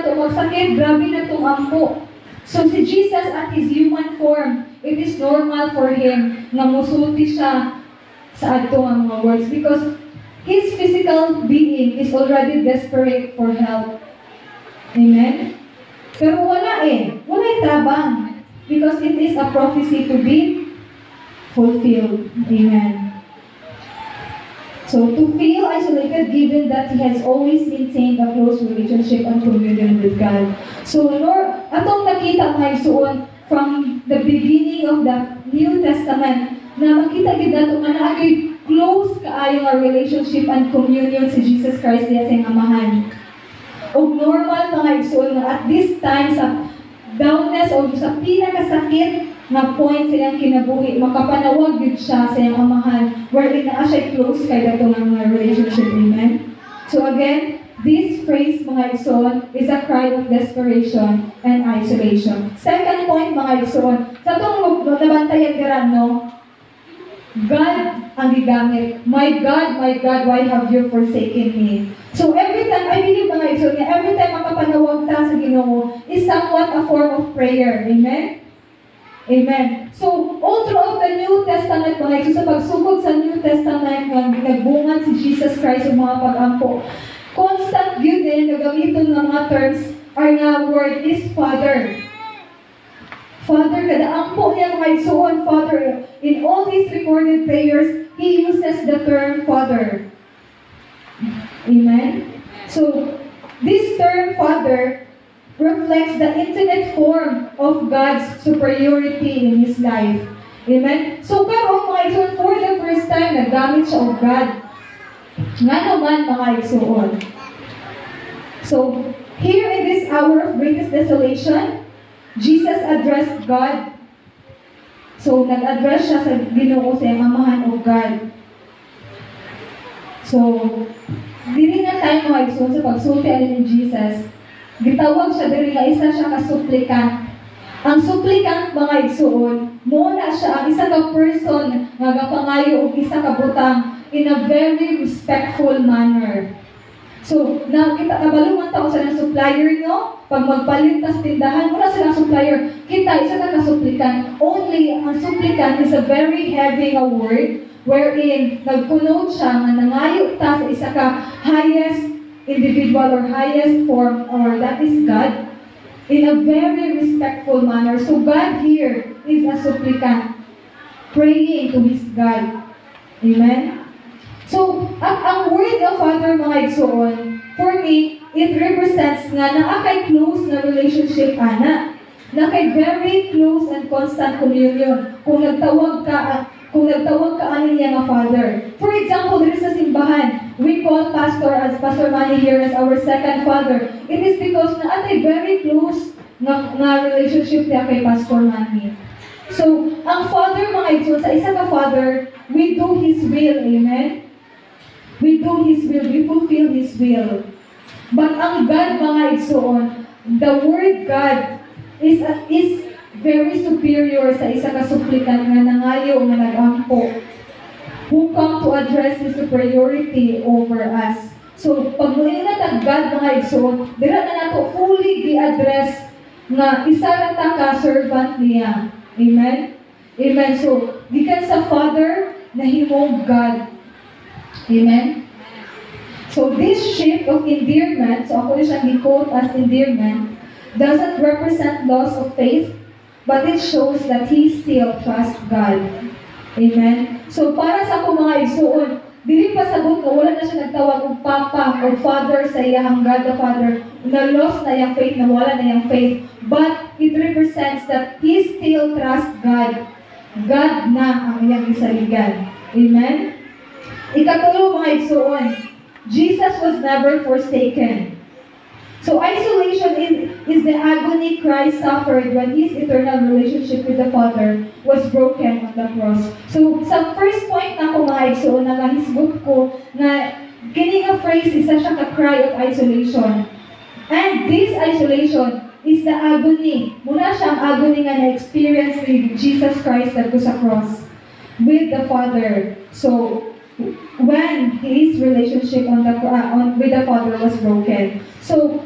na ito magsakit, grabe na itong ampo. So si Jesus at His human form, it is normal for Him na musulti siya sa ato nga mga words because His physical being is already desperate for help. Amen? Pero wala tabang because it is a prophecy to be fulfilled. Amen. So, to feel isolated given that He has always maintained a close relationship and communion with God. So, atong nakita mga isuon from the beginning of the New Testament na makita gid nato nga naagay close kaayo nga relationship and communion si Jesus Christ diya sa Amahan. O normal mga isuon nga at this time sa downness o sa pinakasakit na point sa iyang kinabuhi, makapanawag yun siya sa iyang Amahan, wherein na siya close kay dato nga relationship. Amen? So again, this phrase, mga igsoon, is a cry of desperation and isolation. Second point, mga igsoon, sa itong nabantayan garan, no? God ang gigamit. My God, why have you forsaken me? So every time, I believe mga igsoon, every time makapanawag ta sa Ginoo is somewhat a form of prayer. Amen? Amen. So, all throughout the New Testament, mga igsoon, sa pagsugod sa New Testament, nga ginagbungan si Jesus Christ sa mga pag-ampo, constant yun din, nagamiton ng mga terms, our nga word is Father. Father, kada ampo niya mga igsoon, Father. In all His recorded prayers, He uses the term Father. Amen? So, this term Father reflects the intimate form of God's superiority in His life. Amen? So, karon mga igsoon, for the first time, naggamit siya of God. Nga naman mga igsoon. So, here in this hour of greatest desolation, Jesus addressed God. So, nag-address siya sa Ginoo sa Amahan of God. So, dili na tayo mga igsoon sa pagsulti alin ni Jesus. Gitawag siya diri nga isa siya ka supplicant. Ang supplicant mga igsoon, muna siya ang isa ka person nga gapangayo og isa ka butang in a very respectful manner. So, kita kabalungan tao sa ng supplier nyo, pag magpalit tas tindahan, muna silang supplier, kita isa ka supplicant. Only, ang supplicant is a very heavy word, wherein nagkunod siya nga nangayo ta sa isa ka highest individual or highest form, or that is God, in a very respectful manner. So God here is a supplicant, praying to His God. Amen? So, ang word ng Father mga igsoon, for me, it represents nga na kay close na relationship ana, na kay very close and constant communion. Kung nagtawag ka ani niya nga Father. For example, there is a simbahan. We call Pastor as Pastor Manny here as our second father. It is because na atay very close na relationship niya kay Pastor Manny. So, ang Father mga igsoon, sa isa ka Father, we do His will. Amen? We do His will. We fulfill His will. But ang God mga igsoon, the word God is very superior sa isa ka supplicant nga nangayo nga nagampo, who come to address His superiority over us. So, pag muingat ang God mga igsoon, dira na nato fully gi-address nga isa ra ta ka servant niya. Amen? Amen. So, gikan sa Father na himong God. Amen? So, this shift of endearment, so ako na siyang i-quote as endearment, doesn't represent loss of faith, but it shows that he still trusts God. Amen? So, para sa akong mga igsoon, dili pa sabot na wala na siya nagtawag ng Papa o Father sa iyang God the Father, na lost na iyang faith, na wala na iyang faith. But it represents that he still trusts God. God na ang iyang isaligan. Amen? Ikatulo mga igsoon, Jesus was never forsaken. So isolation is the agony Christ suffered when His eternal relationship with the Father was broken on the cross. So sa first point na ko mga igsoon, nagahisgot ko na kini nga phrase isa siya ka cry of isolation. And this isolation is the agony. Muna siyang agony nga na-experience ni Jesus Christ at sa cross with the Father. So when His relationship with the Father was broken. So,